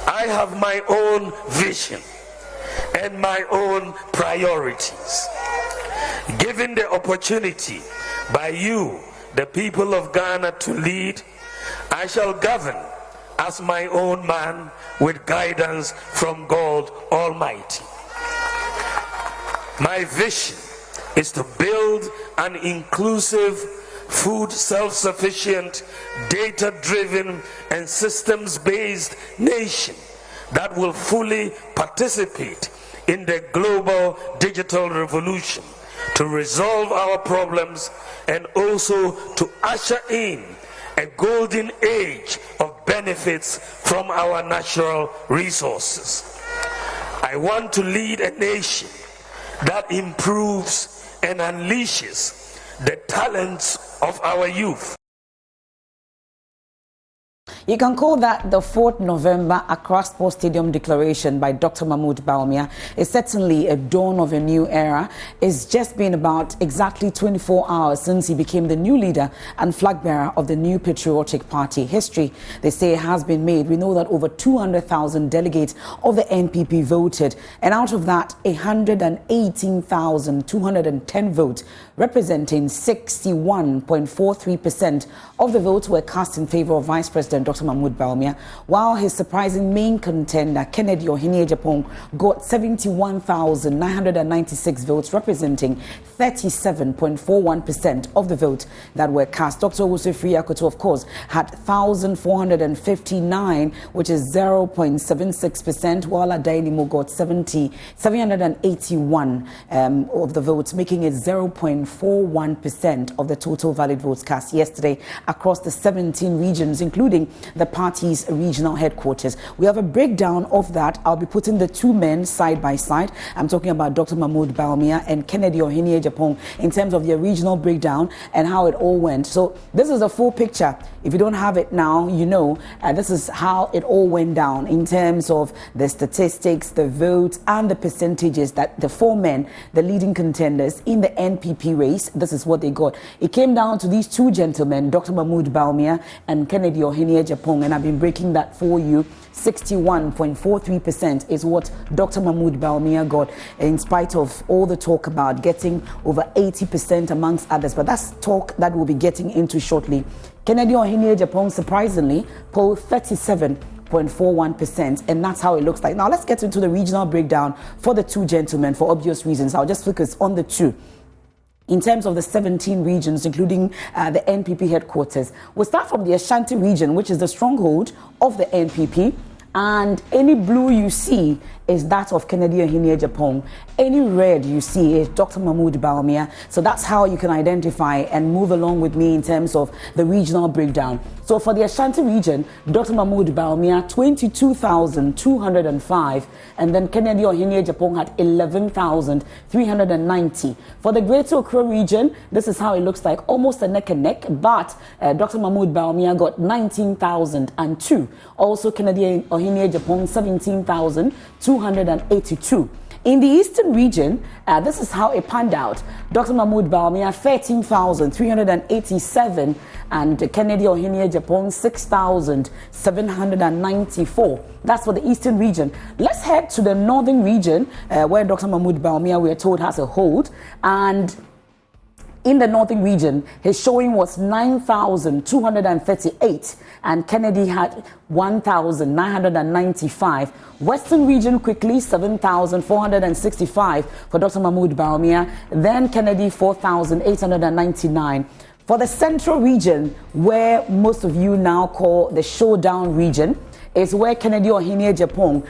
I have my own vision and my own priorities. Given the opportunity by you, the people of Ghana, to lead, I shall govern as my own man with guidance from God Almighty. My vision is to build an inclusive, food self-sufficient, data-driven and systems-based nation that will fully participate in the global digital revolution to resolve our problems and also to usher in a golden age of benefits from our natural resources. I want to lead a nation that improves and unleashes the talents of our youth. You can call that the 4th November Accra Sports Stadium declaration by Dr. Mahmoud Bawumia. It's certainly a dawn of a new era. It's just been about exactly 24 hours since he became the new leader and flag bearer of the new patriotic party. History, they say, has been made. We know that over 200,000 delegates of the NPP voted, and out of that, 118,210 votes, representing 61.43% of the votes, were cast in favor of Vice President Dr. Mahmoud Bawumia, while his surprising main contender, Kennedy Ohinye-Agyapong, got 71,996 votes, representing 37.41% of the votes that were cast. Dr. Owusu-Akoto, of course, had 1,459, which is 0.76%, while Adainimo got 781 of the votes, making it 0.41% of the total valid votes cast yesterday across the 17 regions, including the party's regional headquarters. We have a breakdown of that. I'll be putting the two men side by side. I'm talking about Dr. Mahmoud Bawumia and Kennedy Ohinye-Agyapong in terms of their regional breakdown and how it all went. So this is a full picture. If you don't have it now, you know, this is how it all went down in terms of the statistics, the votes, and the percentages that the four men, the leading contenders in the NPP race, this is what they got. It came down to these two gentlemen, Dr. Mahmoud Bawumia and Kennedy Ohinye-Agyapong, and I've been breaking that for you. 61.43% is what Dr. Mahmoud Bawumia got, in spite of all the talk about getting over 80% amongst others. But that's talk that we'll be getting into shortly. Kennedy Ohinye-Agyapong surprisingly polled 37.41%, and that's how it looks like. Now let's get into the regional breakdown for the two gentlemen for obvious reasons. I'll just focus on the two. In terms of the 17 regions, including the NPP headquarters, we'll start from the Ashanti region, which is the stronghold of the NPP. And any blue you see is that of Kennedy Ohinye-Agyapong. Any red you see is Dr. Mahmoud Bawumia. So that's how you can identify and move along with me in terms of the regional breakdown. So for the Ashanti region, Dr. Mahmoud Bawumia, 22,205, and then Kennedy Ohinye-Agyapong had 11,390. For the Greater Accra region, this is how it looks like, almost a neck and neck, but Dr. Mahmoud Bawumia got 19,002. Also Kennedy Ohinye-Agyapong, 17,282. In the eastern region, this is how it panned out. Dr. Mahmoud Bawumia, 13,387, and Kennedy Ohinye-Agyapong, 6,794. That's for the eastern region. Let's head to the northern region, where Dr. Mahmoud Bawumia, we are told, has a hold. And in the northern region, his showing was 9,238, and Kennedy had 1,995. Western region quickly, 7,465 for Dr. Mahmoud Bawumia. Then Kennedy, 4,899. For the central region, where most of you now call the showdown region, is where Kennedy Ohinye-Agyapong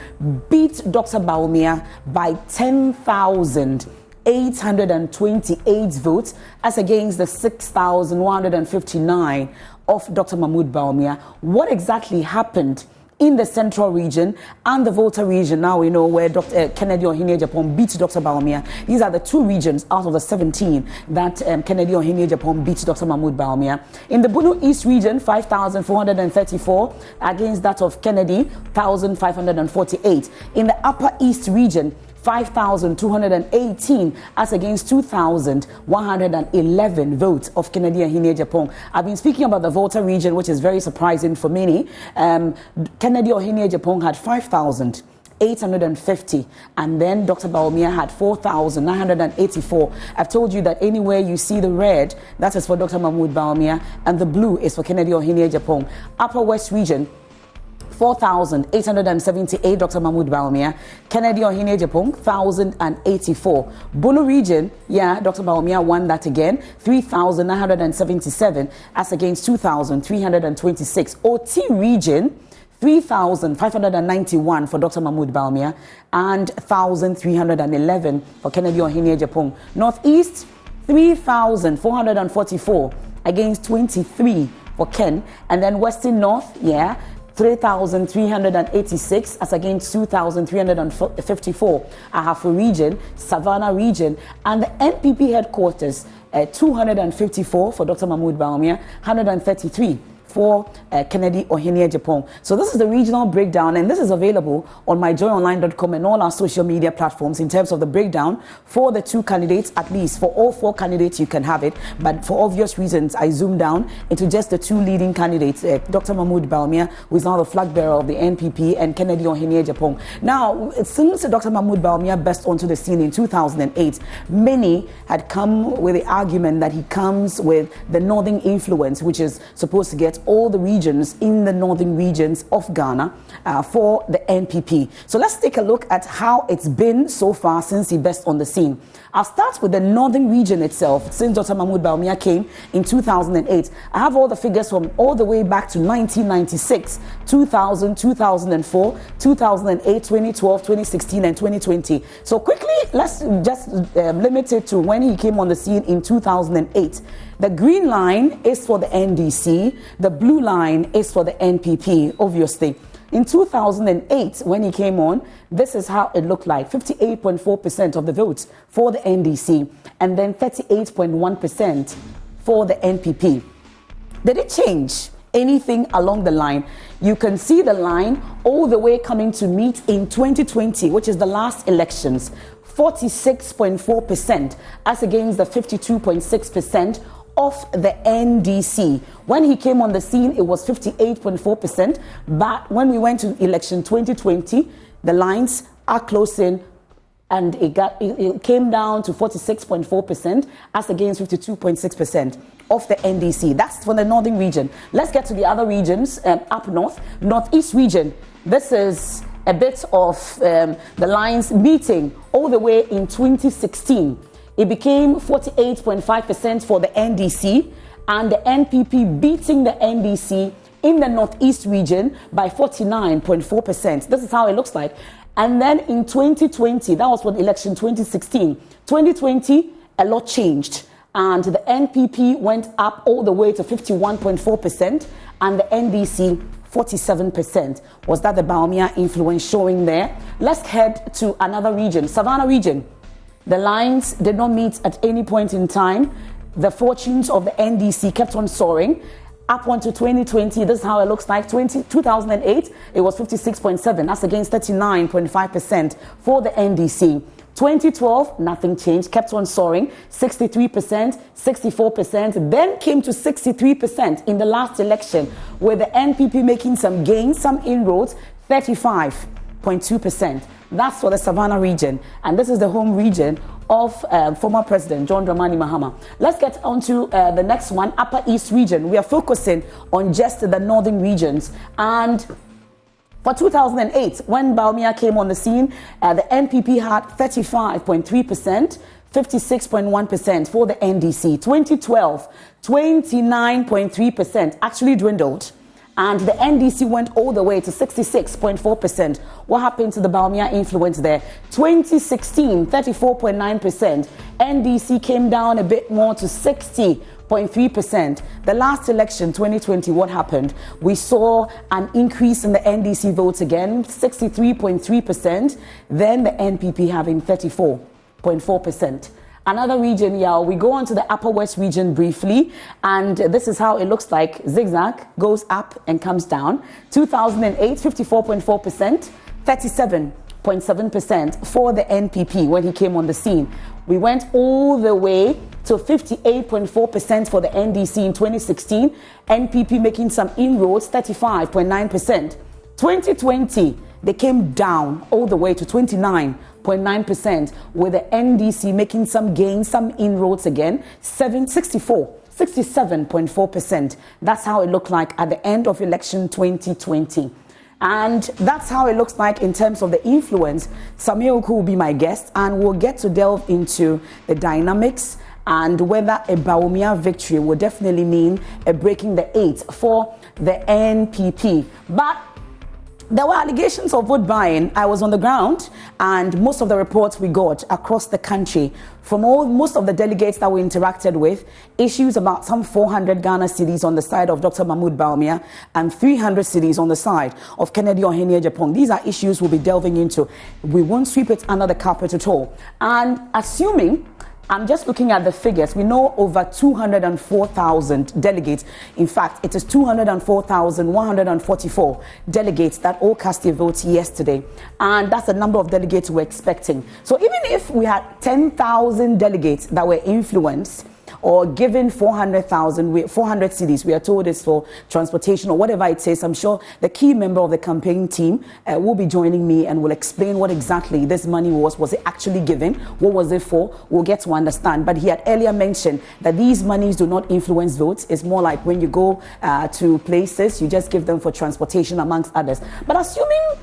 beat Dr. Bawumia by 10,828 votes, as against the 6,159 of Dr. Mahmoud Bawumia. What exactly happened in the central region and the Volta region? Now we know where Dr. Kennedy Ohinye-Agyapong beat Dr. Bawumia. These are the two regions out of the 17 that Kennedy Ohinye-Agyapong beat Dr. Mahmoud Bawumia. In the Bunu East region, 5,434 against that of Kennedy, 1,548. In the Upper East region, 5,218 as against 2,111 votes of Kennedy Ohene-Agyapong. I've been speaking about the Volta region, which is very surprising for many. Kennedy Ohene-Agyapong had 5,850, and then Dr. Bawumia had 4,984. I've told you that anywhere you see the red, that is for Dr. Mahmoud Bawumia, and the blue is for Kennedy Ohene-Agyapong. Upper West region, 4,878, Dr. Mahmoud Bawumia. Kennedy Ohene-Agyapong, 1,084. Bono region, Dr. Bawumia won that again, 3,977 as against 2,326. OT region, 3,591 for Dr. Mahmoud Bawumia and 1,311 for Kennedy Ohene-Agyapong. Northeast, 3,444 against 23 for Ken. And then Western North, 3,386 as against 2,354. Ahafo region, Savannah region, and the NPP headquarters, 254 for Dr. Mahmoud Bawumia, 133 for Kennedy Ohene-Agyapong. So this is the regional breakdown, and this is available on myjoyonline.com and all our social media platforms in terms of the breakdown for the two candidates. At least for all four candidates you can have it, but for obvious reasons I zoomed down into just the two leading candidates, Dr. Mahmoud Bawumia, who is now the flag bearer of the NPP, and Kennedy Ohene-Agyapong. Now, since Dr. Mahmoud Bawumia burst onto the scene in 2008, many had come with the argument that he comes with the northern influence, which is supposed to get all the regions in the northern regions of Ghana for the NPP. So let's take a look at how it's been so far since he burst on the scene. I'll start with the northern region itself. Since Dr. Mahmoud Bawumia came in 2008, I have all the figures from all the way back to 1996, 2000, 2004, 2008, 2012, 2016, and 2020. So quickly, let's just limit it to when he came on the scene in 2008. The green line is for the NDC. The blue line is for the NPP, obviously. In 2008, when he came on, this is how it looked like. 58.4% of the votes for the NDC, and then 38.1% for the NPP. Did it change anything along the line? You can see the line all the way coming to meet in 2020, which is the last elections. 46.4% as against the 52.6% of the NDC. When he came on the scene, it was 58.4%, but when we went to election 2020, the lines are closing, and it came down to 46.4% as against 52.6% of the NDC. That's for the northern region. Let's get to the other regions up north. Northeast region, this is a bit of the lines meeting all the way in 2016. It became 48.5% for the NDC, and the NPP beating the NDC in the Northeast region by 49.4%. This is how it looks like. And then in 2020, that was for the election 2016. 2020, a lot changed, and the NPP went up all the way to 51.4%, and the NDC 47%. Was that the Bawumia influence showing there? Let's head to another region, Savannah region. The lines did not meet at any point in time. The fortunes of the NDC kept on soaring. Up onto 2020, this is how it looks like. 2008, it was 56.7%. That's against 39.5% for the NDC. 2012, nothing changed, kept on soaring. 63%, 64%, then came to 63% in the last election, with the NPP making some gains, some inroads, 35.2%. That's for the Savannah region, and this is the home region of former President John Dramani Mahama. Let's get on to the next one, Upper East region. We are focusing on just the northern regions. And for 2008, when Bawumia came on the scene, the NPP had 35.3%, 56.1% for the NDC. 2012, 29.3%, actually dwindled. And the NDC went all the way to 66.4%. What happened to the Bawumia influence there? 2016, 34.9%. NDC came down a bit more to 60.3%. The last election, 2020, what happened? We saw an increase in the NDC votes again, 63.3%. Then the NPP having 34.4%. Another region, we go on to the Upper West region briefly, and this is how it looks like. Zigzag goes up and comes down. 2008, 54.4%, 59.7% for the NPP when he came on the scene. We went all the way to 58.4% for the NDC in 2016. NPP making some inroads, 35.9%. 2020, they came down all the way to 29.9%, with the NDC making some gains, some inroads again, 67.4%. That's how it looked like at the end of election 2020. And that's how it looks like in terms of the influence. Samir Oku will be my guest, and we'll get to delve into the dynamics and whether a Bawumia victory will definitely mean a breaking the 8 for the NPP. But there were allegations of vote buying. I was on the ground, and most of the reports we got across the country from most of the delegates that we interacted with, issues about some 400 Ghana cedis on the side of Dr. Mahmoud Bawumia and 300 cedis on the side of Kennedy Ohenye-Agyapong. These are issues we'll be delving into. We won't sweep it under the carpet at all. And assuming, I'm just looking at the figures, we know over 204,000 delegates. In fact, it is 204,144 delegates that all cast their votes yesterday. And that's the number of delegates we're expecting. So even if we had 10,000 delegates that were influenced or given 400 cedis, we are told it's for transportation or whatever it says, I'm sure the key member of the campaign team will be joining me and will explain what exactly this money was. Was it actually given? What was it for? We'll get to understand. But he had earlier mentioned that these monies do not influence votes. It's more like when you go to places, you just give them for transportation amongst others. But assuming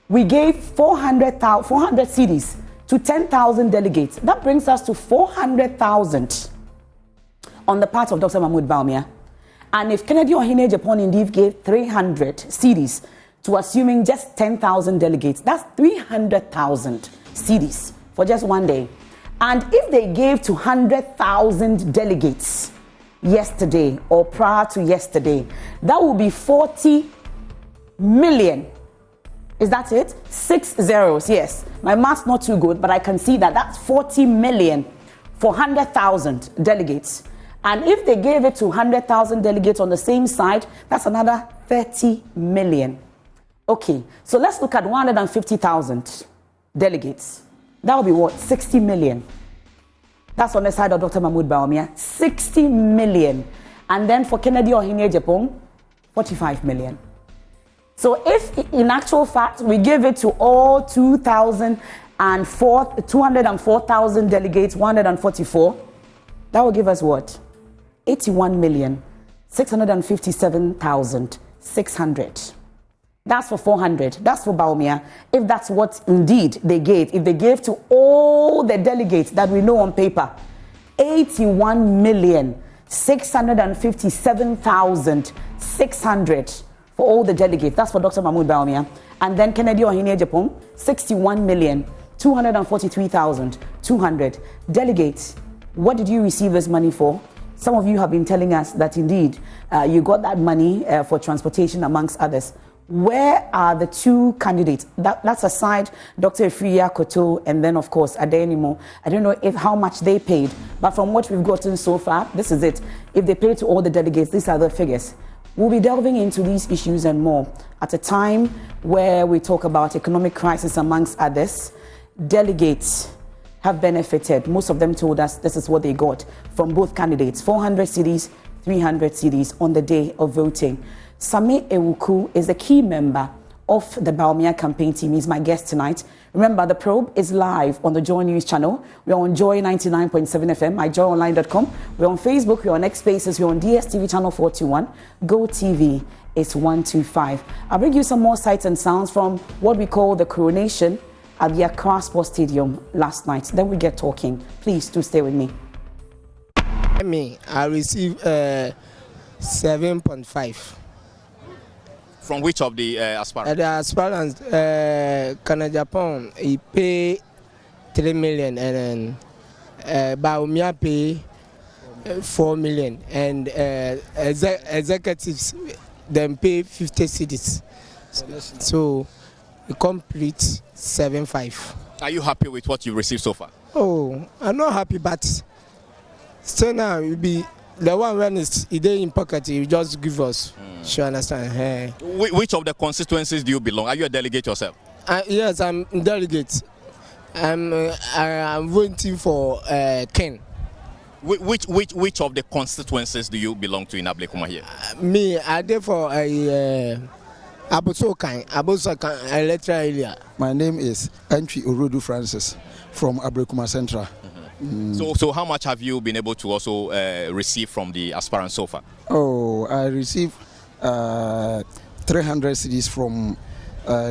we gave 400 cedis to 10,000 delegates, that brings us to 400,000 on the part of Dr. Mahmoud Bawumia. And if Kennedy Ohenye-Agyapong indeed gave 300 cedis to assuming just 10,000 delegates, that's 300,000 cedis for just one day. And if they gave to 100,000 delegates yesterday or prior to yesterday, that would be 40 million. Is that it? 6 zeros, yes. My math's not too good, but I can see that. That's 40 million for 100,000 delegates. And if they gave it to 100,000 delegates on the same side, that's another 30 million. Okay, so let's look at 150,000 delegates. That would be what? 60 million. That's on the side of Dr. Mahmoud Bawumia. 60 million. And then for Kennedy Ohenye-Agyapong, 45 million. So if in actual fact we give it to all 204,000 delegates, 144, that will give us what? 81,657,600. That's for 400. That's for Bawumia. If that's what indeed they gave, if they gave to all the delegates that we know on paper, 81,657,600 for all the delegates. That's for Dr. Mahmoud Bawumia. And then Kennedy Ohenye-Agyapong, 61,243,200 delegates. What did you receive this money for? Some of you have been telling us that indeed you got that money for transportation amongst others. Where are the two candidates? That's aside Dr. Efriya Koto and then of course Adenimo. I don't know how much they paid, but from what we've gotten so far, this is it. If they paid to all the delegates, these are the figures. We'll be delving into these issues and more at a time where we talk about economic crisis amongst others. Delegates have benefited. Most of them told us this is what they got from both candidates, 400 cedis, 300 cedis on the day of voting. Samir Oku is a key member of the Bawumia campaign team. He's my guest tonight. Remember, the probe is live on the JoyNews channel. We're on Joy 99.7 FM, myjoyonline.com. We're on Facebook, we're on X Spaces, we're on DSTV channel 421. Go TV is 125. I'll bring you some more sights and sounds from what we call the coronation at the Accra Sports Stadium last night. Then we get talking. Please do stay with me. I received 7.5. From which of the aspirants? The aspirants, Ohenye-Agyapong, he pay 3 million, and then Bawumia pay 4 million, and executives then pay 50 cedis. So we complete 7.5. Are you happy with what you received so far? Oh, I'm not happy, but still now will be the one when it's in pocket, you just give us. Sure, understand? Hey. Which of the constituencies do you belong? Are you a delegate yourself? Yes, I'm delegate. I'm voting for Ken. Which of the constituencies do you belong to in Ablekuma here? Me, I did for Abosokan electoral area. My name is Entry Urudu Francis from Ablekuma Central. So how much have you been able to also receive from the aspirants so far? Oh, I received 300 CDs from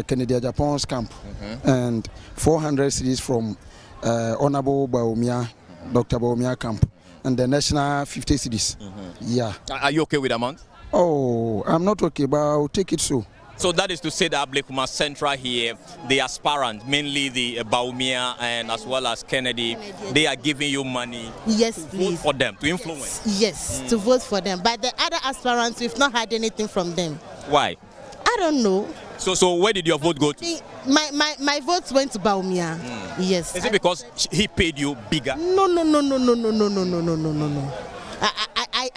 Kennedy Japan's camp and 400 CDs from Honorable Bawumia, Dr. Bawumia camp, and the national 50 CDs. Yeah. Are you okay with the amount? Oh, I'm not okay, but I'll take it so. So that is to say that Ablekuma Central here, the aspirant, mainly the Bawumia and as well as Kennedy, they are giving you money yes, to please. vote for them, to influence? Yes, to vote for them. But the other aspirants, we've not had anything from them. Why? I don't know. So where did your vote go to? My votes went to Bawumia. Yes. Is it because he paid you bigger? No.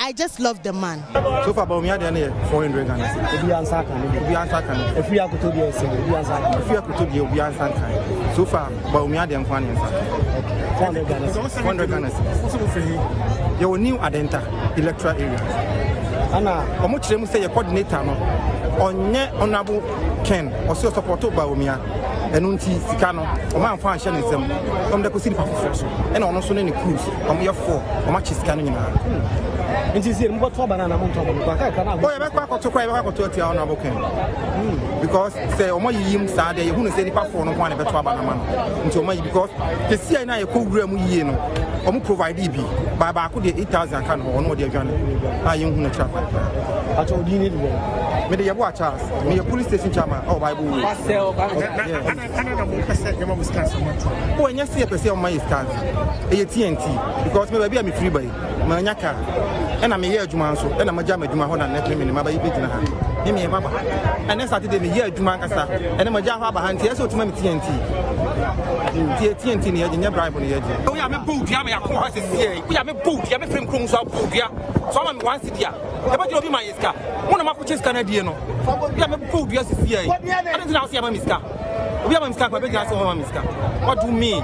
I just love the man. So far, Bawumia done 400 Ghana. If you answer can. If you are to be a single, if you are to be a answer can. So far, Bawumia done 400 Ghana. 400 Ghana. Your new Adenta electoral area. Anna, how much them say your coordinator no? Honorable Ken, also supported Bawumia. And unti Sikano, or man fan Shanism, the City Profession, and also any cruise, on your 4, or much is canning in her. And you see, what for banana mountain? Oh, I'm back to cry about 30 hours because say, oh, my yim sad, you wouldn't say the platform of one of the Trabanama until my because the CNI program we or provide EB by Baku 8,000 can or no, dear Johnny. I am going to trap. I told you need me the watch us, me a police station chairman, or Bible. Oh, and yes, I on my stand. A TNT because maybe I'm free by Manaka. And I'm a year Jumanso, and I'm a Jama Juma and let me in my baby. And then Saturday, a year Jumancasa, and I'm a Java behind here, so to my TNT. TNT near the bribe on the edge. Oh, I'm a boot, I'm a horse here. We have a boot, I'm a film cruise out, so I'm one city. About your my iska. One of my coaches Canadian. We have a boot, yes, here. I don't know how I'm Miska. We have a Miska, but I'm Miska. What do you mean?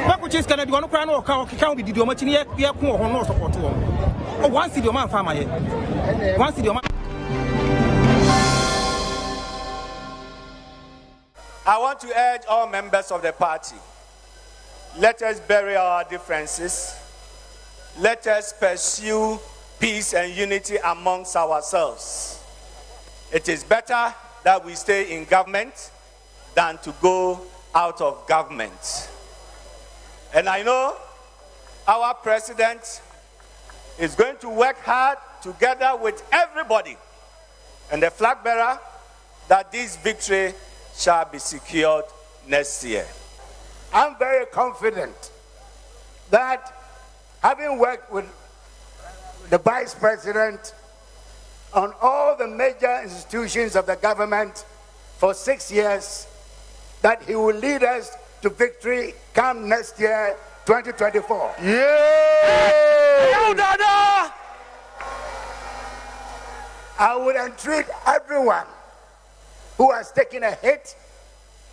What could just Canada one crown or can't be the much in here? We are poor or no support to them. Oh, one city of man farmer here. One city of man. I want to urge all members of the party, let us bury our differences. Let us pursue peace and unity amongst ourselves. It is better that we stay in government than to go out of government. And I know our president is going to work hard together with everybody and the flag bearer that this victory shall be secured next year. I'm very confident that having worked with the vice president on all the major institutions of the government for 6 years, that he will lead us to victory come next year, 2024. Yeah! Dada! I would entreat everyone who has taken a hit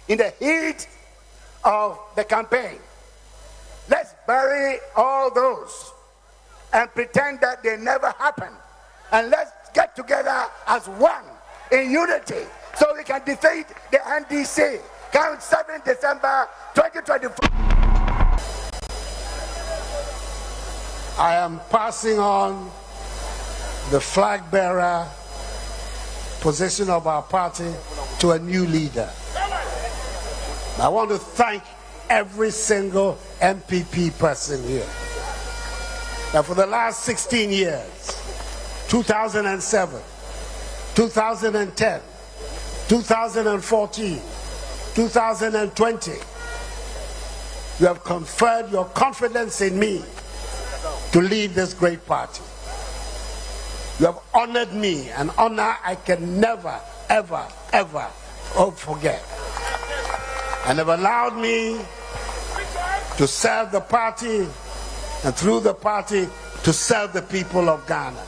in the heat of the campaign. Let's bury all those and pretend that they never happened. And let's get together as one in unity so we can defeat the NDC. Come 7 December 2024. I am passing on the flag bearer position of our party to a new leader. I want to thank every single MPP person here. Now for the last 16 years, 2007, 2010, 2014, 2020, you have conferred your confidence in me to lead this great party. You have honored me, an honor I can never, ever, ever forget. And have allowed me to serve the party and through the party to serve the people of Ghana.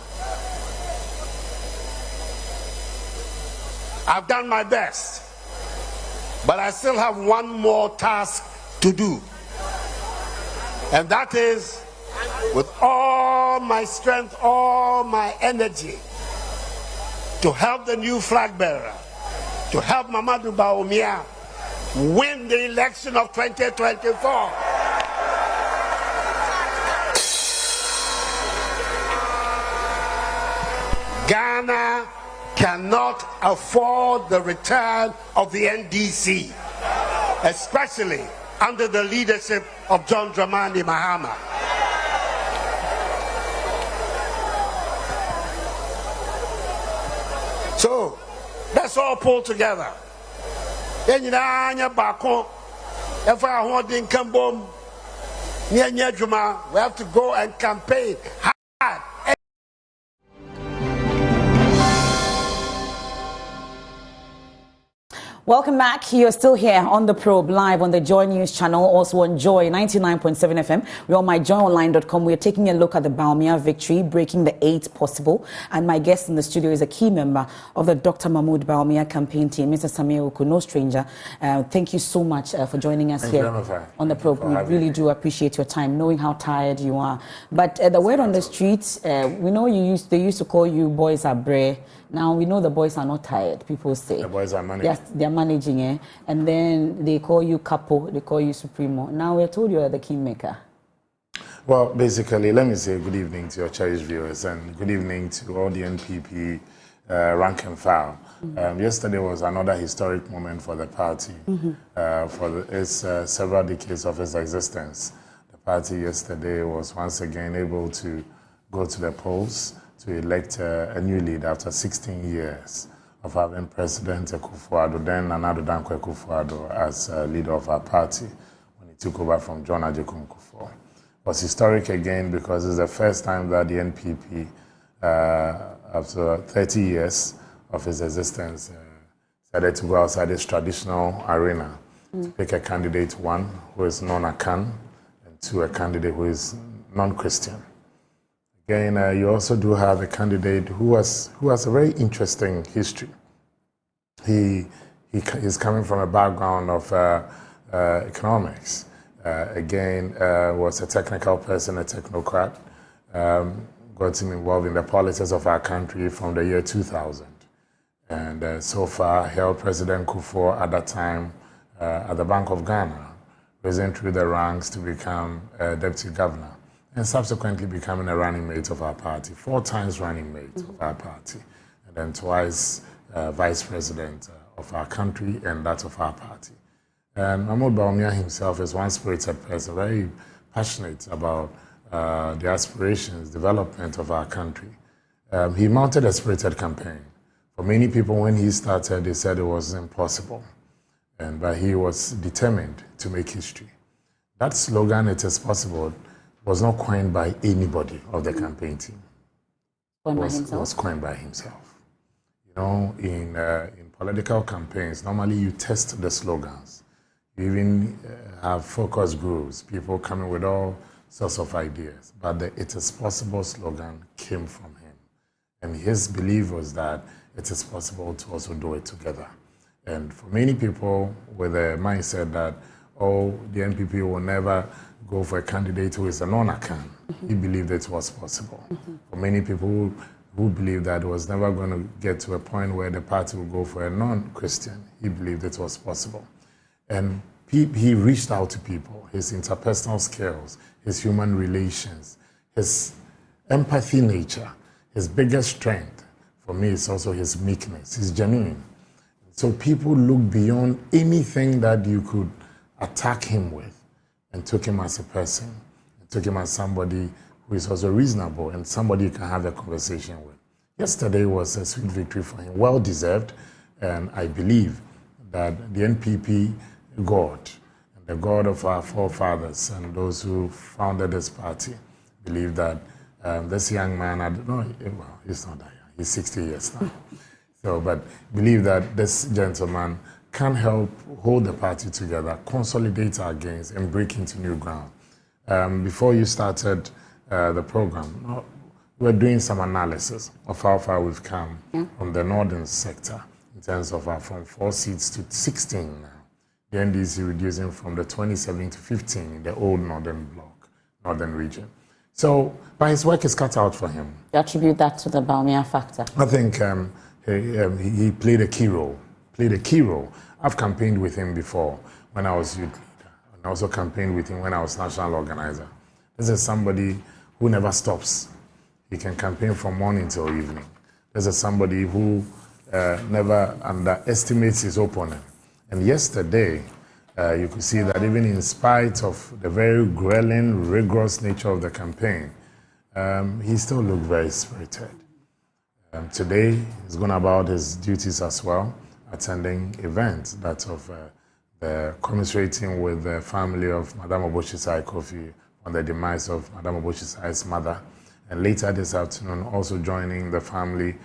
I've done my best But I still have one more task to do. And that is, with all my strength, all my energy, to help the new flag bearer, to help Mamadou Bawumia win the election of 2024. Ghana cannot afford the return of the NDC, especially under the leadership of John Dramani Mahama. So let's all pull together. We have to go and campaign hard. Welcome back. You're still here on the Probe live on the Joy News channel, also on Joy 99.7 FM. We're on myjoyonline.com. We're taking a look at the Bawumia victory, breaking the 8 possible. And my guest in the studio is a key member of the Dr. Mahmoud Bawumia campaign team, Mr. Samir Oku, no stranger. Thank you so much for joining us here on the Probe. We really do appreciate your time, knowing how tired you are. But the word on the streets, we know they used to call you boys are brave. Now we know the boys are not tired, people say. The boys are managing. Yes, they're managing, eh? And then they call you Capo, they call you Supremo. Now we're told you are the kingmaker. Well, basically, let me say good evening to your cherished viewers and good evening to all the NPP rank and file. Yesterday was another historic moment for the party, for its several decades of its existence. The party yesterday was once again able to go to the polls to elect a new leader after 16 years of having President Akufo-Addo, then Nana Dankwa Akufo-Addo, as leader of our party when he took over from John Ajekun Kufuor. It was historic again because it's the first time that the NPP, after 30 years of its existence, decided to go outside its traditional arena to pick a candidate, one who is non-Akan, and two, a candidate who is non-Christian. Again, you also do have a candidate who has a very interesting history. He is coming from a background of economics. Was a technical person, a technocrat. Got him involved in the politics of our country from the year 2000. And so far held President Kufuor at that time at the Bank of Ghana, risen through the ranks to become deputy governor, and subsequently becoming a running mate of our party, 4 times running mate of our party, and then twice vice president of our country and that of our party. And Mahmoud Bawumia himself is one spirited person, very passionate about the aspirations, development of our country. He mounted a spirited campaign. For many people, when he started, they said it was impossible, but he was determined to make history. That slogan, "It is possible," was not coined by anybody of the campaign team. It was coined by himself. You know, in political campaigns, normally you test the slogans. You even have focus groups, people coming with all sorts of ideas. But the "It is possible" slogan came from him. And his belief was that it is possible to also do it together. And for many people with a mindset that, oh, the NPP will never go for a candidate who is a non-Akan, he believed it was possible. For many people who believed that it was never going to get to a point where the party would go for a non-Christian, he believed it was possible. And he reached out to people, his interpersonal skills, his human relations, his empathy nature, his biggest strength, for me, is also his meekness, his genuine. So people look beyond anything that you could attack him with and took him as a person, and took him as somebody who is also reasonable and somebody you can have a conversation with. Yesterday was a sweet victory for him, well deserved, and I believe that the NPP God, and the God of our forefathers and those who founded this party, believe that this young man, he's not that young, he's 60 years now. But believe that this gentleman can help hold the party together, consolidate our gains, and break into new ground. Before you started the program, we were doing some analysis of how far we've come from the northern sector in terms of from 4 seats to 16 now. the NDC reducing from the 27 to 15 in the old northern bloc, northern region. So, but his work is cut out for him. You attribute that to the Bawumia factor? I think he played a key role. I've campaigned with him before when I was youth leader, and also campaigned with him when I was national organizer. This is somebody who never stops. He can campaign from morning till evening. This is somebody who never underestimates his opponent. And yesterday, you could see that even in spite of the very grueling, rigorous nature of the campaign, he still looked very spirited. Today, he's going about his duties as well, attending events that of commiserating with the family of Madame Oboshisai Kofi on the demise of Madame Oboshisai's mother. And later this afternoon, also joining the family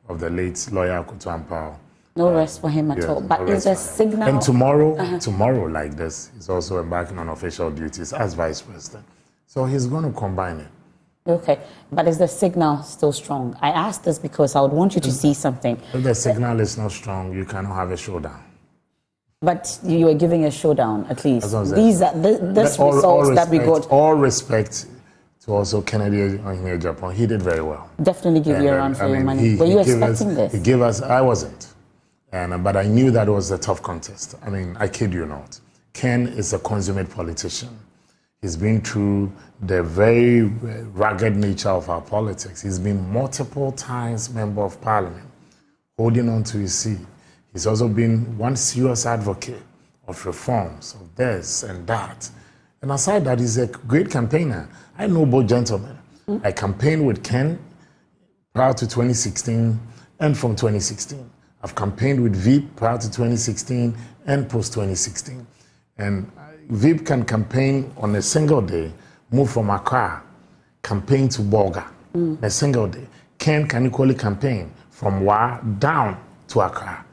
of the late lawyer Akoto Ampawu. No rest for him at all. But is a signal... And tomorrow like this, he's also embarking on official duties as vice president. So he's going to combine it. Okay, but is the signal still strong? I asked this because I would want you to see something. If the signal is not strong, you cannot have a showdown. But you are giving a showdown, at least. These are this results that we got. All respect to also Kennedy in Japan. He did very well. Definitely give you a run for your money. Were you expecting this? He gave us, I wasn't. But I knew that it was a tough contest. I mean, I kid you not. Ken is a consummate politician. He's been through the very rugged nature of our politics. He's been multiple times member of parliament, holding on to his seat. He's also been one serious advocate of reforms, of this and that. And aside that, he's a great campaigner. I know both gentlemen. I campaigned with Ken prior to 2016 and from 2016. I've campaigned with Veep prior to 2016 and post-2016. And Veep can campaign on a single day, move from Accra, campaign to Bolga, a single day. Ken can equally campaign from Wa down to Accra.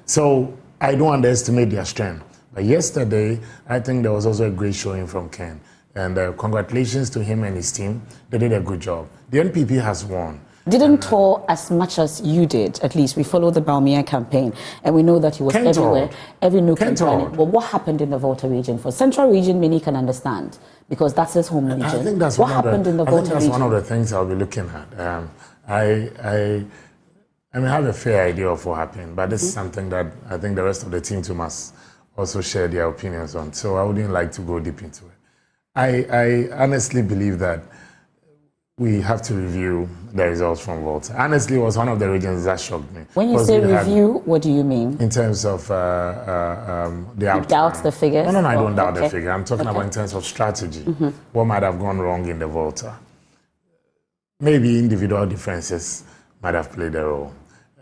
So I don't underestimate their strength. But yesterday, I think there was also a great showing from Ken. And congratulations to him and his team. They did a good job. The NPP has won. Didn't tour as much as you did, at least. We followed the Bawumia campaign, and we know that he was everywhere, every nook and cranny. But what happened in the Volta region? For Central region, many can understand, because that's his home region. I think that's what happened in the Volta region? That's one of the things I'll be looking at. I mean, I have a fair idea of what happened, but this is something that I think the rest of the team too must also share their opinions on. So I wouldn't like to go deep into it. I honestly believe that we have to review the results from Volta. Honestly, it was one of the regions that shocked me. When you say review, what do you mean? In terms of the outcome. You doubt the figures? No, I don't doubt the figure. I'm talking about in terms of strategy. What might have gone wrong in the Volta? Maybe individual differences might have played a role.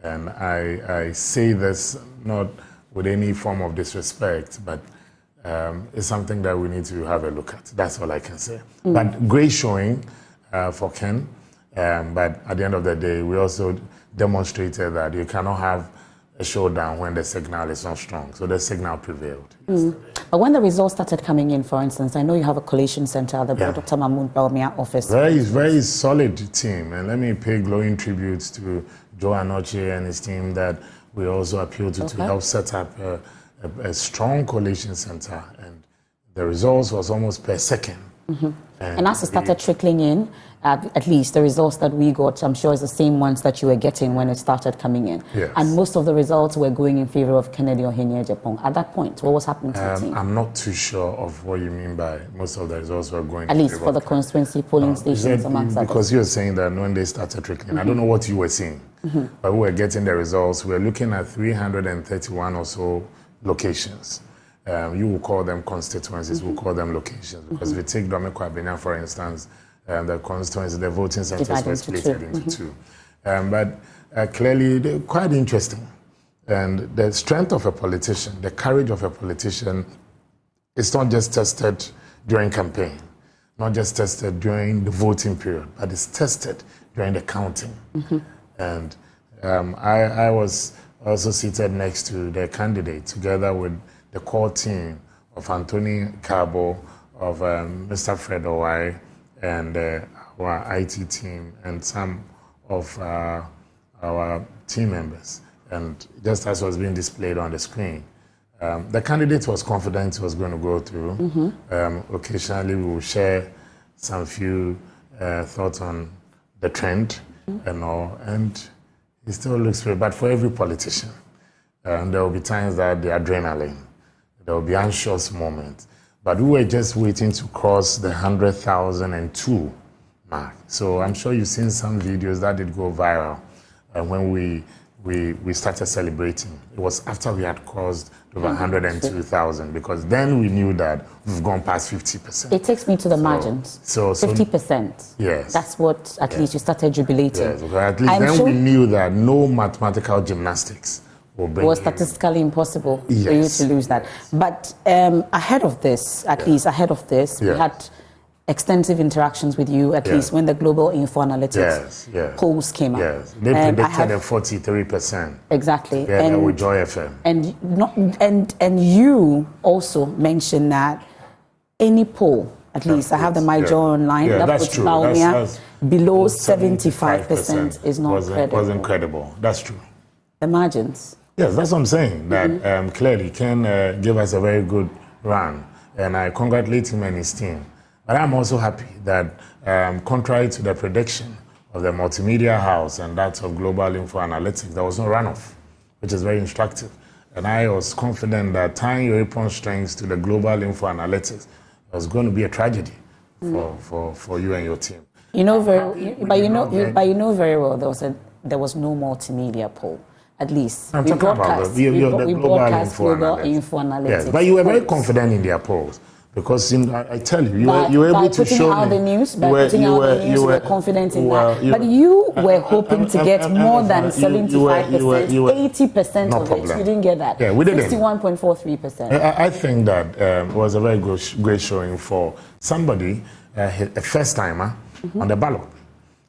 And I say this not with any form of disrespect, but it's something that we need to have a look at. That's all I can say. But great showing for Ken. But at the end of the day, we also demonstrated that you cannot have a showdown when the signal is not strong. So the signal prevailed. But when the results started coming in, for instance, I know you have a collation center at the Dr. Mahmoud Bawumia office. Very solid team. And let me pay glowing tributes to Joe Anoche and his team that we also appealed to help set up a strong collation center. And the results was almost per second. And as it started trickling in, at least the results that we got, I'm sure is the same ones that you were getting when it started coming in. Yes. And most of the results were going in favor of Kennedy Ohene Japan. At that point, what was happening to the team? I'm not too sure of what you mean by most of the results were going at least for the constituency polling stations amongst others. Because you're saying that when they started trickling, I don't know what you were seeing, but we were getting the results. We're looking at 331 or so locations. You will call them constituencies, we'll call them locations. Because if you take Domeko Abenya, for instance, the constituency, the voting centers were split into two. But clearly, they're quite interesting. And the strength of a politician, the courage of a politician, is not just tested during campaign, not just tested during the voting period, but it's tested during the counting. And I was also seated next to the candidate, together with the core team of Anthony Cabo, of Mr. Fred Owai, and our IT team, and some of our team members. And just as was being displayed on the screen, The candidate was confident he was going to go through. Occasionally, we will share some few thoughts on the trend and all, and it still looks great. But for every politician, there will be times that the adrenaline, there will be anxious moments. But we were just waiting to cross the 100,002 mark. So I'm sure you've seen some videos that did go viral when we started celebrating. It was after we had crossed over 102,000, because then we knew that we've gone past 50%. It takes me to the margins. So 50%. Yes. That's what at least you started jubilating. Yes, at least then we knew that no mathematical gymnastics will bring it was statistically impossible for you to lose that. But ahead of this, we had extensive interactions with you, at least when the Global Info Analytics polls came out. They predicted a 43%. Exactly. Together with Joy FM. And you also mentioned that any poll, at least I have the My Joy online, that puts Bawumia below 75% is not credible. Was incredible. That's true. The margins. Yes, that's what I'm saying. That clearly can give us a very good run, and I congratulate him and his team. But I'm also happy that, contrary to the prediction of the multimedia house and that of Global Info Analytics, there was no runoff, which is very instructive. And I was confident that tying your apron strings to the Global Info Analytics was going to be a tragedy for you and your team. You know you know very well there was no multimedia poll. At least I'm talking about the Global Info Analytics. Yes, but you were very confident in their polls. Because I tell you, you were able to show me. You were confident in that. But you were hoping to get more than 75%, 80% of it. You didn't get that. Yeah, we didn't. 61.43%. I think that it was a very great showing for somebody, a first-timer on the ballot.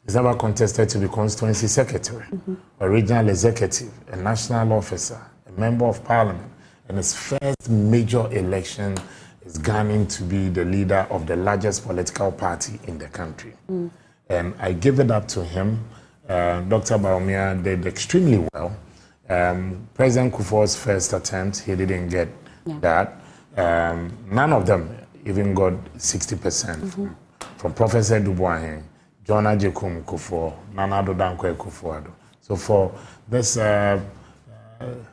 He's never contested to be constituency secretary, a regional executive, a national officer, a member of parliament, and his first major election is gunning to be the leader of the largest political party in the country. And I give it up to him. Dr. Bawumia did extremely well. President Kufuor's first attempt, he didn't get that. None of them even got 60%. From Professor Dubois, John Ajekum Kufuor, Nana Addo Dankwa Kufuor. So for this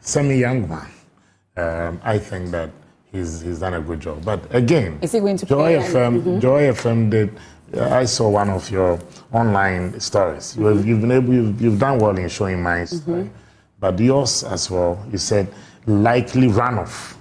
semi-young man, I think that he's done a good job. But again, is he going to Joy FM did. I saw one of your online stories. You've done well in showing mine, right? But yours as well. You said likely runoff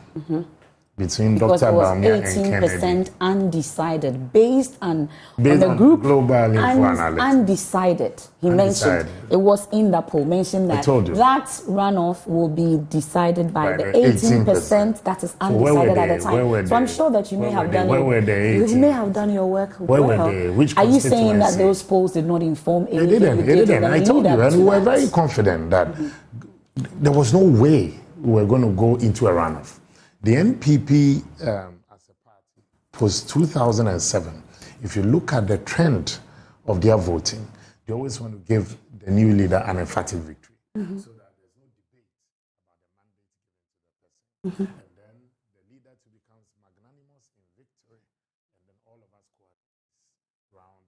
between Dr. Bawumia and Kennedy. 18% undecided, based on the group Global Info Analytics. Undecided. He mentioned it was in the poll. Mentioned that that runoff will be decided by the 18% that is undecided at the time. So I'm sure that you may have done your work well. Where were they? Which are you saying that those polls did not inform anything? They didn't. I told you, and we were very confident that there was no way we were going to go into a runoff. The NPP as a party post 2007, if you look at the trend of their voting, they always want to give the new leader an emphatic victory, so that there's no debate about the mandate given to the person. And then the leader becomes magnanimous in victory, and then all of us around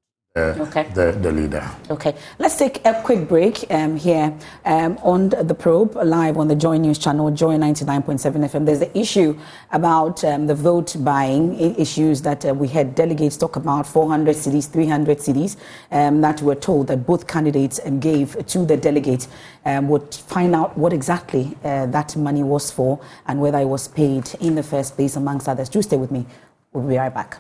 the leader. Okay, let's take a quick break here on the probe, live on the JoyNews channel, Joy 99.7 FM. There's the issue about the vote buying issues that we had delegates talk about, 400 cities, 300 cities, that were told that both candidates gave to the delegates. Would find out what exactly that money was for and whether it was paid in the first place, amongst others. Do stay with me. We'll be right back.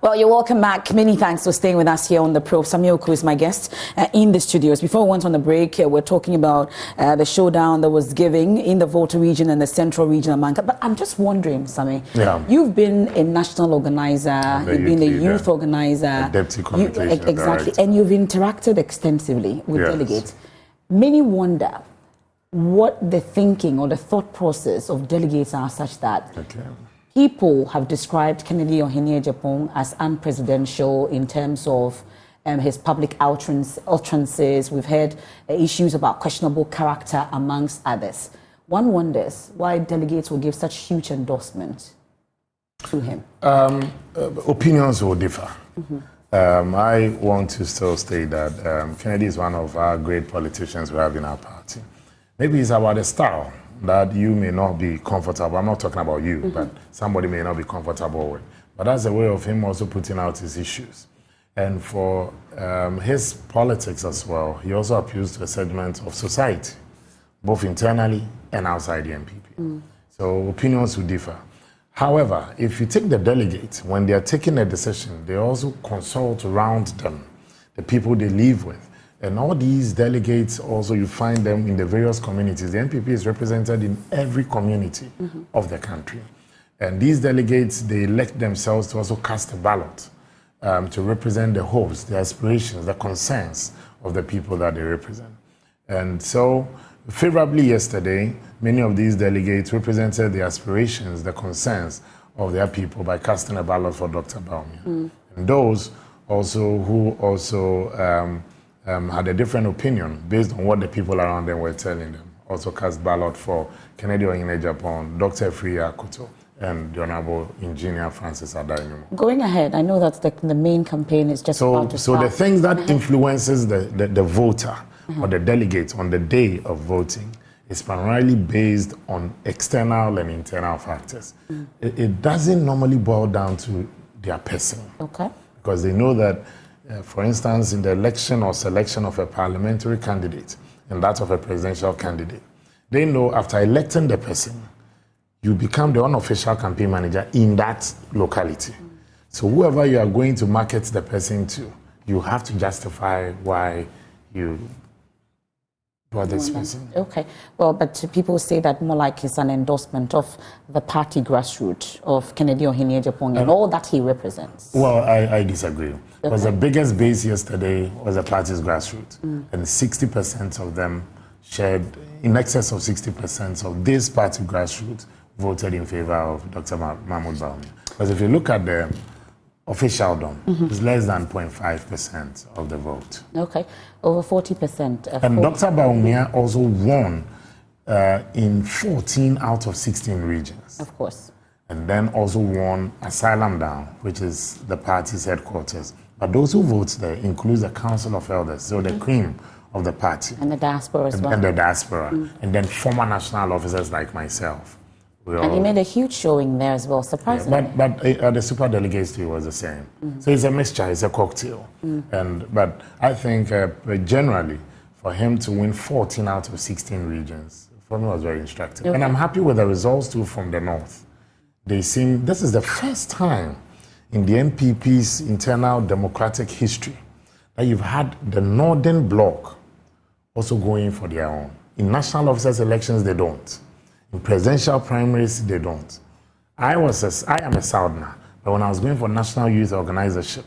Well, you're welcome back. Many thanks for staying with us here on the probe. Samuel Oku is my guest in the studios. Before we went on the break, we're talking about the showdown that was given in the Volta region and the central region of Manka. But I'm just wondering, Sammy, you've been a national organizer, you've been a youth organizer, deputy communication exactly, and you've interacted extensively with delegates. Many wonder what the thinking or the thought process of delegates are such that people have described Kennedy Ohene Japan as unpresidential in terms of his public utterances. We've heard issues about questionable character, amongst others. One wonders why delegates will give such huge endorsement to him. Opinions will differ. I want to still state that Kennedy is one of our great politicians we have in our party. Maybe it's about the style that you may not be comfortable. I'm not talking about you, but somebody may not be comfortable with. But that's a way of him also putting out his issues. And for his politics as well, he also appeals to a segment of society, both internally and outside the NPP. So opinions will differ. However, if you take the delegates, when they are taking a decision, they also consult around them, the people they live with. And all these delegates also, you find them in the various communities. The NPP is represented in every community of the country. And these delegates, they elect themselves to also cast a ballot to represent the hopes, the aspirations, the concerns of the people that they represent. And so, favorably yesterday, many of these delegates represented the aspirations, the concerns of their people by casting a ballot for Dr. Bawumia. And those also who also had a different opinion based on what the people around them were telling them also cast ballot for Kennedy Oyenejapan, Dr. Emefa Apawu, and the Honorable Engineer Francis Adainimo. Going ahead, I know that the main campaign is just about to start. So the things that influences the voter or the delegate on the day of voting is primarily based on external and internal factors. It doesn't normally boil down to their person. Okay. Because they know that, for instance, in the election or selection of a parliamentary candidate and that of a presidential candidate, they know after electing the person, you become the unofficial campaign manager in that locality. So whoever you are going to market the person to, you have to justify why you brought this person. Okay. Well, but people say that more like it's an endorsement of the party grassroots of Kennedy Oyenejapan and all that he represents. Well, I disagree. Because the biggest base yesterday was the party's grassroots. And 60% of them shared, in excess of 60% of this party grassroots voted in favor of Dr. Mahmoud Bawumia. Because if you look at the official dom, it's less than 0.5% of the vote. Okay, over 40%. And Dr. Bawumia also won in 14 out of 16 regions. Of course. And then also won Asylum Down, which is the party's headquarters. But those who vote there includes the Council of Elders, so the cream of the party. And the diaspora as well. And the diaspora. And then former national officers like myself. And he made a huge showing there as well, surprisingly. Yeah, but the super delegates too was the same. So it's a mixture, it's a cocktail. But I think generally, for him to win 14 out of 16 regions, for me was very instructive. And I'm happy with the results too from the North. This is the first time in the NPP's internal democratic history that you've had the Northern Bloc also going for their own. In national officers' elections, they don't. In presidential primaries, they don't. I am a Southerner, but when I was going for national youth organizership,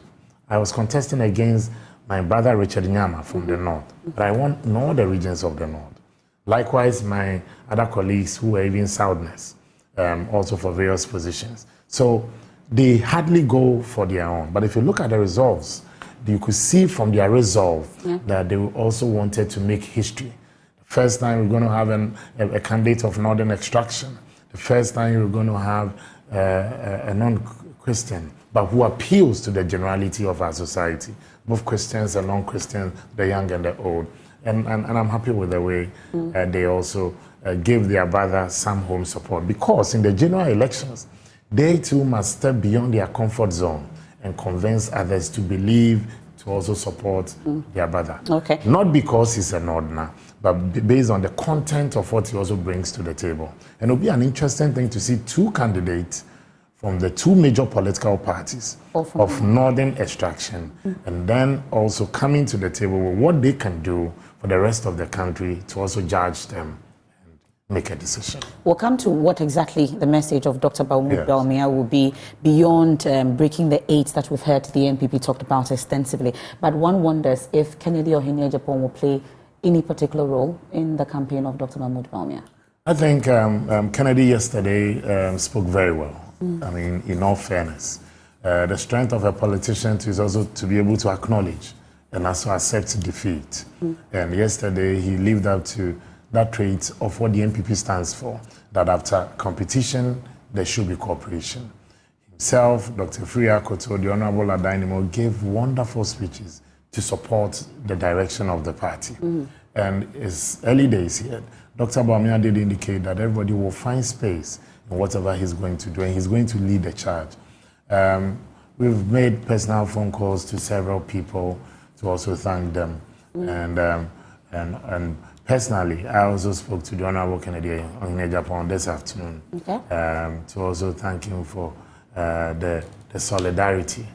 I was contesting against my brother Richard Nyama from the North, but I won in all the regions of the North. Likewise, my other colleagues who were even Southerners, also for various positions. So they hardly go for their own. But if you look at the results, you could see from their resolve that they also wanted to make history. First time we're going to have a candidate of Northern extraction. The first time you're going to have a non-Christian, but who appeals to the generality of our society, both Christians and non-Christians, the young and the old. And I'm happy with the way they also gave their brother some home support. Because in the general elections, they too must step beyond their comfort zone and convince others to believe, to also support their brother. Okay. Not because he's a Northerner, but based on the content of what he also brings to the table. And it'll be an interesting thing to see two candidates from the two major political parties of Northern extraction, and then also coming to the table with what they can do for the rest of the country to also judge them and make a decision. We'll come to what exactly the message of Dr. Bawumia will be beyond breaking the eight that we've heard the NPP talked about extensively. But one wonders if Kennedy Oyenejapan will play any particular role in the campaign of Dr. Mahmoud Bawumia. I think Kennedy yesterday spoke very well. I mean, in all fairness. The strength of a politician is also to be able to acknowledge and also accept defeat. And yesterday, he lived up to that trait of what the NPP stands for, that after competition, there should be cooperation. Himself, Dr. Free Akoto, the Honorable Adainimo, gave wonderful speeches to support the direction of the party. And it's early days here. Dr. Bawumia did indicate that everybody will find space in whatever he's going to do, and he's going to lead the charge. We've made personal phone calls to several people to also thank them. And personally, I also spoke to the Honorable Kennedy in Japan this afternoon to also thank him for the solidarity.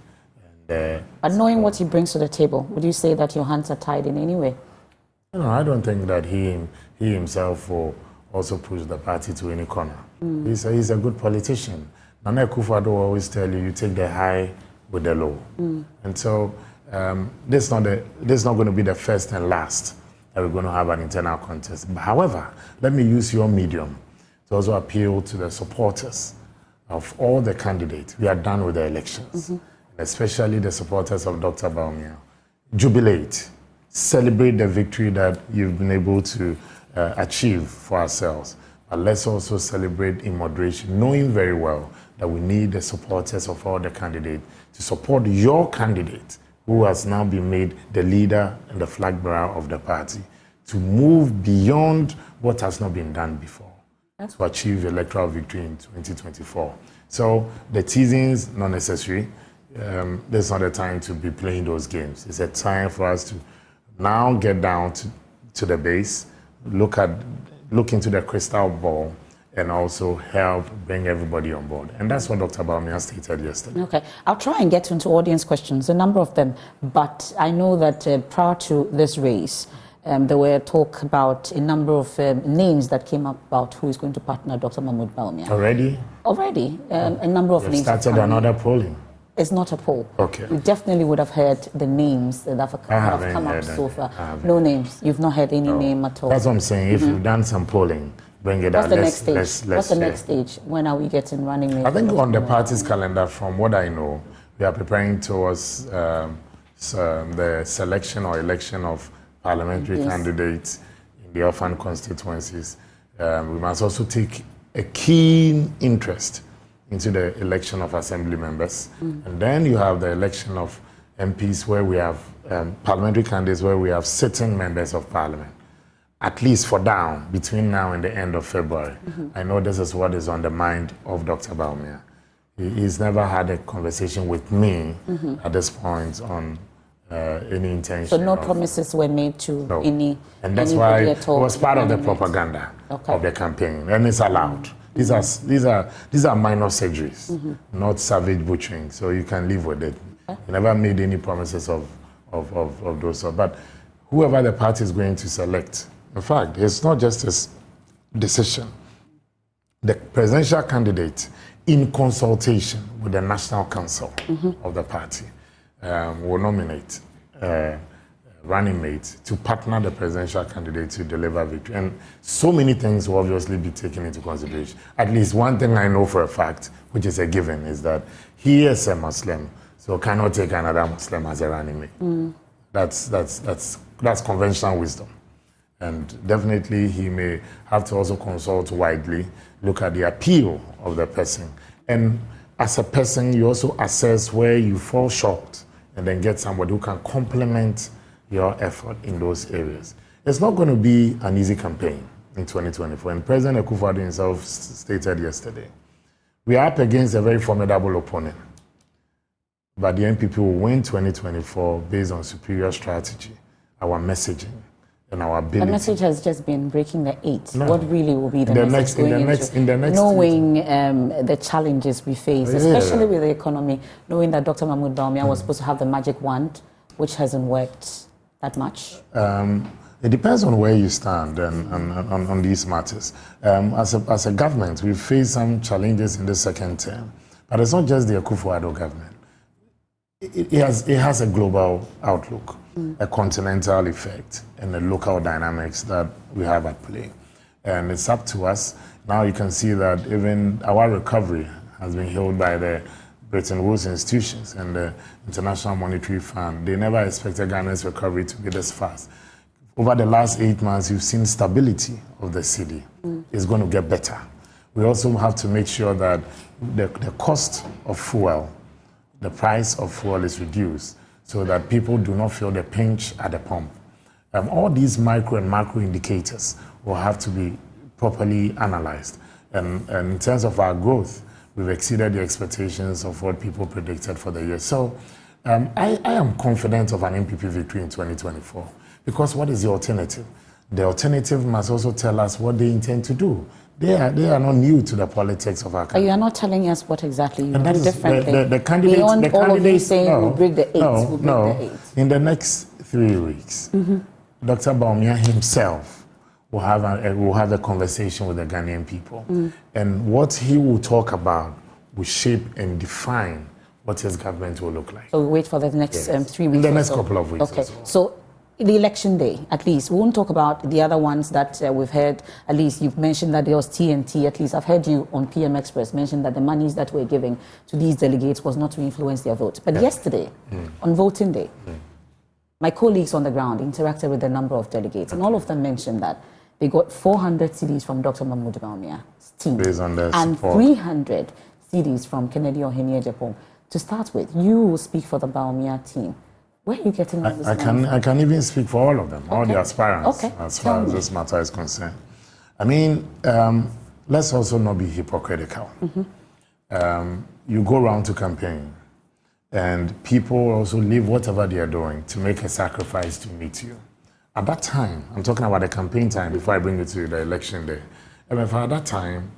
But knowing what he brings to the table, would you say that your hands are tied in any way? No, I don't think that he himself will also push the party to any corner. He's a good politician. Nana Akufo-Addo will always tell you, you take the high with the low. And so this is not going to be the first and last that we're going to have an internal contest. But however, let me use your medium to also appeal to the supporters of all the candidates. We are done with the elections, especially the supporters of Dr. Bawumia. Jubilate, celebrate the victory that you've been able to achieve for ourselves. But let's also celebrate in moderation, knowing very well that we need the supporters of all the candidates to support your candidate, who has now been made the leader and the flag bearer of the party, to move beyond what has not been done before to achieve electoral victory in 2024. So the teasings, not necessary. There's not a time to be playing those games. It's a time for us to now get down to the base, look into the crystal ball, and also help bring everybody on board. And that's what Dr. Bawumia stated yesterday. Okay, I'll try and get into audience questions, a number of them, but I know that prior to this race, there were talk about a number of names that came up about who is going to partner Dr. Mahmoud Bawumia. Already? Already, a number of names. Started another polling. It's not a poll. Okay. You definitely would have heard the names that have come up so far. No names. You've not heard any name at all. That's what I'm saying. If you've done some polling, bring it out. What's the next stage? What's the next stage? When are we getting running mates? I think on the party's calendar, from what I know, we are preparing towards the selection or election of parliamentary candidates in the orphan constituencies. We must also take a keen interest into the election of assembly members. And then you have the election of MPs, where we have parliamentary candidates, where we have sitting members of parliament, at least for between now and the end of February. I know this is what is on the mind of Dr. Bawumia. He's never had a conversation with me at this point on any intention. So no promises were made to any. And that's why it was part of the propaganda of the campaign, and it's allowed. These are minor surgeries, not savage butchering, so you can live with it. You never made any promises of those sorts. But whoever the party is going to select, in fact, it's not just a decision. The presidential candidate, in consultation with the National Council of the party, will nominate running mates to partner the presidential candidate to deliver victory. And so many things will obviously be taken into consideration. At least one thing I know for a fact, which is a given, is that he is a Muslim, so cannot take another Muslim as a running mate. That's conventional wisdom. And definitely he may have to also consult widely, look at the appeal of the person. And as a person, you also assess where you fall short and then get somebody who can complement your effort in those areas. It's not going to be an easy campaign in 2024. And President Akufo-Addo himself stated yesterday, we are up against a very formidable opponent. But the NPP will win 2024 based on superior strategy, our messaging, and our ability. The message has just been breaking the eight. No. What really will be the message in the next knowing the challenges we face, especially with the economy, knowing that Dr. Mahmoud Bawumia was supposed to have the magic wand, which hasn't worked that much? It depends on where you stand and on these matters. As a government, we face some challenges in the second term. But it's not just the Akufo-Addo government. It has a global outlook, a continental effect, and the local dynamics that we have at play. And it's up to us. Now you can see that even our recovery has been held by the Bretton Woods institutions and the International Monetary Fund, they never expected Ghana's recovery to be this fast. Over the last 8 months, you've seen stability of the cedi. It's going to get better. We also have to make sure that the cost of fuel, the price of fuel is reduced so that people do not feel the pinch at the pump. All these micro and macro indicators will have to be properly analyzed. And in terms of our growth, we've exceeded the expectations of what people predicted for the year. So I am confident of an MPP victory in 2024. Because what is the alternative? The alternative must also tell us what they intend to do. They are not new to the politics of our country. You are not telling us what exactly you do differently. The candidates, beyond all of you saying we'll break the 8. No. In the next 3 weeks, Dr. Bawumia himself will have a conversation with the Ghanaian people. And what he will talk about will shape and define what his government will look like. So we'll wait for the next 3 weeks. In the next couple of weeks. Okay. So the election day, at least, we won't talk about the other ones that we've heard. At least you've mentioned that there was TNT. At least I've heard you on PM Express mention that the monies that we're giving to these delegates was not to influence their vote. But yesterday, on voting day, my colleagues on the ground interacted with a number of delegates, and all of them mentioned that they got 400 CDs from Dr. Mahmoud Bawumia's team and 300 CDs from Kennedy Ohene Japan. To start with, you will speak for the Bawumia team. Where are you getting all this money? I can even speak for all of them, all the aspirants, as far as this matter is concerned. I mean, let's also not be hypocritical. You go around to campaign, and people also leave whatever they are doing to make a sacrifice to meet you. At that time, I'm talking about the campaign time before I bring it to the election day. Emefa, at that time,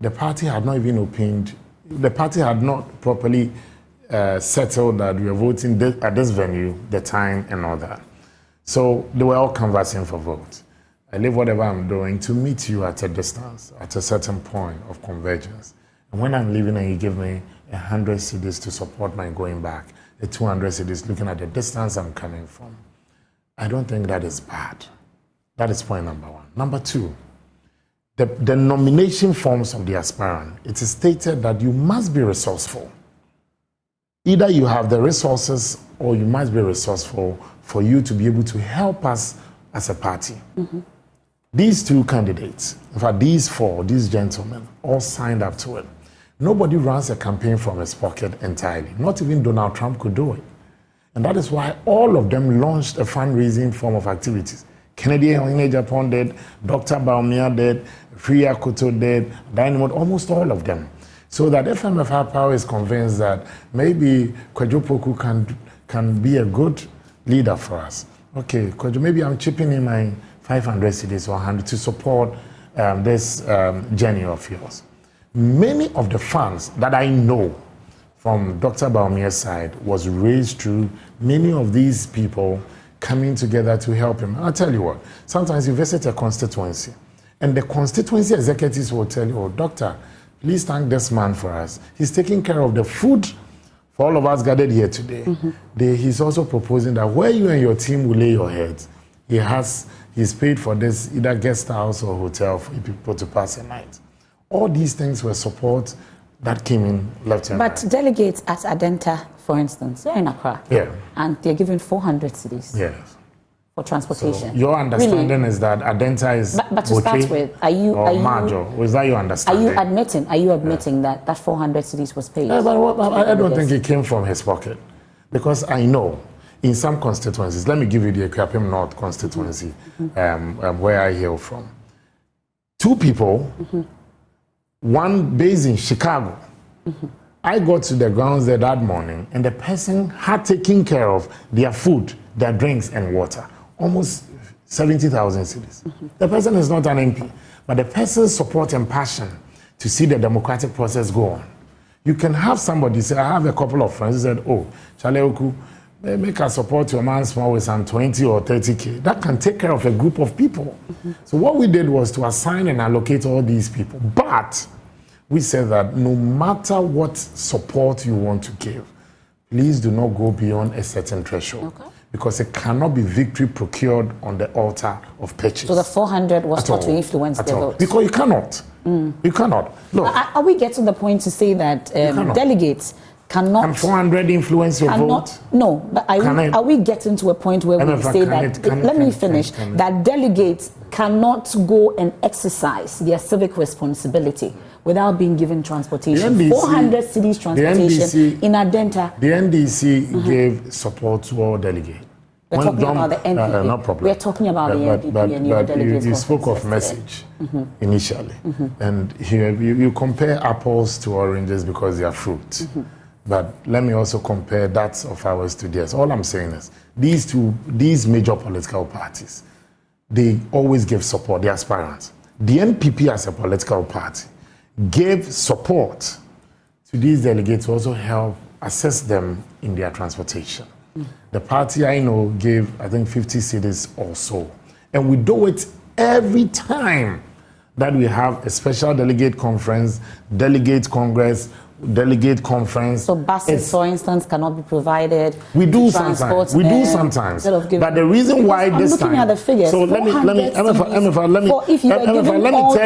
the party had not even opened, the party had not properly settled that we are voting at this venue, the time and all that. So they were all canvassing for votes. I leave whatever I'm doing to meet you at a distance, at a certain point of convergence. And when I'm leaving and you give me 100 CDs to support my going back, 200 CDs looking at the distance I'm coming from, I don't think that is bad. That is point number one. Number two, the nomination forms of the aspirant, it is stated that you must be resourceful. Either you have the resources or you must be resourceful for you to be able to help us as a party. These two candidates, in fact, these four, these gentlemen, all signed up to it. Nobody runs a campaign from his pocket entirely. Not even Donald Trump could do it. And that is why all of them launched a fundraising form of activities. Kennedy Ohene Japan did, Dr. Bawumia did, Emefa Apawu did, Dynamite, almost all of them. So that if Emefa Apawu is convinced that maybe Kwadwo Poku can be a good leader for us. Okay, Kwadwo, maybe I'm chipping in my 500 CDs or 100 to support this journey of yours. Many of the funds that I know from Dr. Bawumia's side was raised through many of these people coming together to help him. I'll tell you what, sometimes you visit a constituency and the constituency executives will tell you, oh, doctor, please thank this man for us. He's taking care of the food for all of us gathered here today. He's also proposing that where you and your team will lay your heads, he's paid for this, either guest house or hotel for people to pass a night. All these things were support that came in left and right. But delegates at Adenta, for instance, they're in Accra. And they're given 400 CDs. For transportation. So your understanding is that Adenta is but to start with, was that your understanding? Are you admitting that 400 CDs was paid? I don't think it came from his pocket. Because I know in some constituencies, let me give you the Ekwapim North constituency, where I hail from. 2 people, one based in Chicago. I got to the grounds there that morning, and the person had taken care of their food, their drinks, and water. Almost 70,000 cities. The person is not an MP, but the person's support and passion to see the democratic process go on. You can have somebody say, I have a couple of friends who said, oh, Chaleoku, make us support your man small with some 20 or 30K. That can take care of a group of people. So what we did was to assign and allocate all these people. But we said that no matter what support you want to give, please do not go beyond a certain threshold. Because it cannot be victory procured on the altar of purchase. So the 400 was not to influence their vote? Because you cannot. You cannot. Look, are we getting the point to say that delegates cannot. Can 400 influence your vote? No, but are we getting to a point where we say that? Let me finish. That delegates cannot go and exercise their civic responsibility without being given transportation. NDC, 400 cities transportation in Adenta. The NDC gave support to all delegates. We're talking about the NPP. No problem. We're talking about the NPP and your delegates. You spoke of message initially, and here you compare apples to oranges because they are fruit. But let me also compare that of ours to theirs. All I'm saying is these major political parties, they always give support, the aspirants. The NPP as a political party gave support to these delegates to also help assess them in their transportation. The party I know gave, I think, 50 cities or so. And we do it every time that we have a special delegate conference, delegate congress, delegate conference. So buses, for instance, cannot be provided. We do sometimes. We do sometimes. But the reason why this time. I'm looking at the figures. So let me tell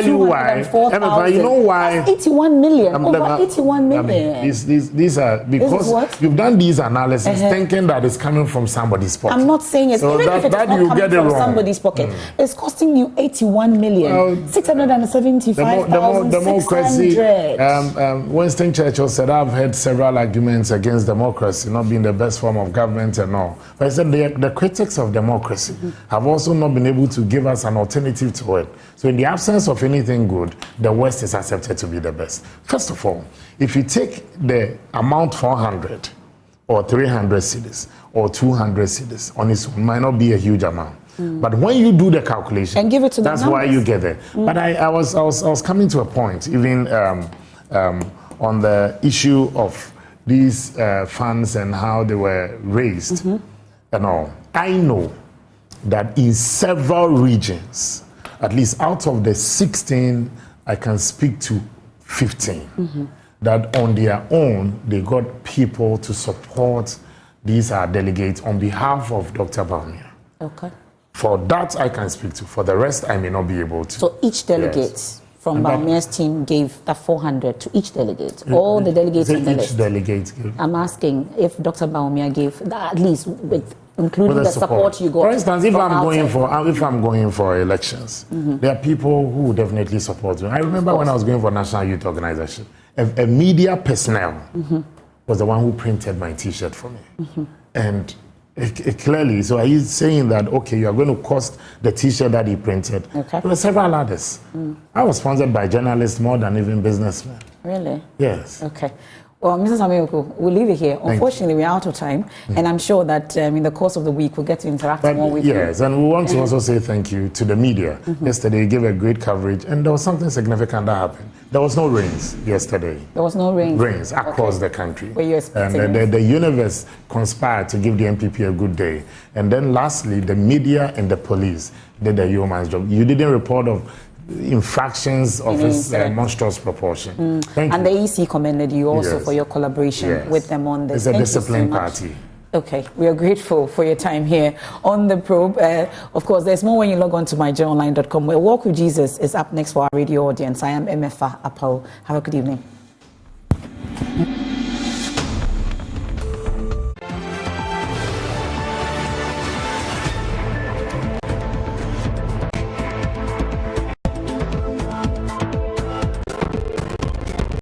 you why. Emefa, you know why? 81 million. Over 81 million. These are because you've done these analysis thinking that it's coming from somebody's pocket. I'm not saying it's so even if it's not coming from somebody's pocket. It's costing you 81 million. 675,600. Winston Churchill said, I've heard several arguments against democracy not being the best form of government and all. But I said the critics of democracy have also not been able to give us an alternative to it. So in the absence of anything good, the West is accepted to be the best. First of all, if you take the amount 400 or 300 cities or 200 cities on its own, might not be a huge amount. But when you do the calculation, and give it to that's why you get there. But I was coming to a point, even on the issue of these funds and how they were raised and all. I know that in several regions, at least out of the 16, I can speak to 15, that on their own, they got people to support these delegates on behalf of Dr. Bawumia. Okay. For that, I can speak to. For the rest, I may not be able to. So each delegate from Bawumia's team gave that 400 to each delegate. All the delegates on the list. Each delegate gave. I'm asking if Dr. Bawumia gave that, at least including the support you got. For instance, if I'm going for elections, there are people who definitely support me. I remember when I was going for National Youth Organization, a media personnel was the one who printed my T-shirt for me, and. It clearly, so are you saying that, okay, you are going to cost the T-shirt that he printed? Okay. There were several others. I was sponsored by journalists more than even businessmen. Really? Yes. Okay. Well, Mrs. Amioku, we'll leave it here. Unfortunately, we're out of time, and I'm sure that in the course of the week, we'll get to interact more with you. Yes, and we want to also say thank you to the media. Yesterday, you gave a great coverage, and there was something significant that happened. There was no rains yesterday. There was no rain? Rains across the country. Were you expecting and the universe conspired to give the NPP a good day. And then lastly, the media and the police did a yeoman's job. You didn't report of infractions of its monstrous proportion. Thank you. And the EC commended you also for your collaboration with them on this. It's a disciplined party. Okay, we are grateful for your time here on The Probe. Of course, there's more when you log on to myjoyonline.com, where Walk with Jesus is up next for our radio audience. I am Emefa Apawu. Have a good evening.